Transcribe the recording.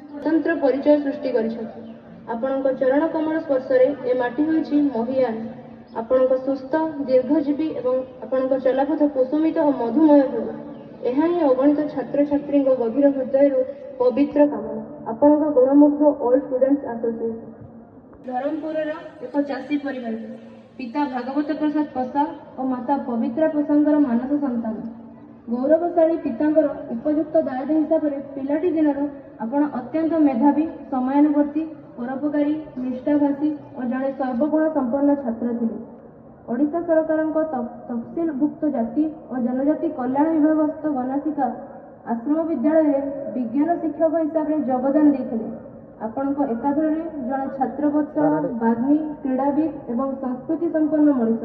स्वतंत्र परिचय सृष्टि करिसेंति। आपणक चरण कमल स्पर्शरे ए माटी होइछि महियान। आपणक सुस्थ दीर्घजीवी एवं आपणक चलापथ कुसुमित और मधुमय हो। यह ही अगणित छात्र छात्री गभीर हृदय पवित्र कामना। आपणक गुणमुग्ध ओल्ड स्टूडेंट्स एसोसिएशन धरमपुर एक चाषी परिवार। पिता भागवत प्रसाद पसा और माता पवित्रा प्रसादर मानस संतान। गौरवशाली पितांकर उपयुक्त दायद हिसाब से पिलाटी दिनर आपण अत्यंत मेधावी, समयानुवर्ती, परोपकारी, निष्ठाभाषी और जड़े सर्वगुण संपन्न छात्र थे। ओडिशा सरकार तफसिलभुक्त जाति और जनजाति कल्याण विभागस्थ गणासिका आश्रम विद्यालय में विज्ञान शिक्षक हिसाब से योगदान देते। आपणक एकाधारे जड़े छात्रवत्सल, बाग्मी, क्रीड़ाविद एवं संस्कृति संपन्न मनीष।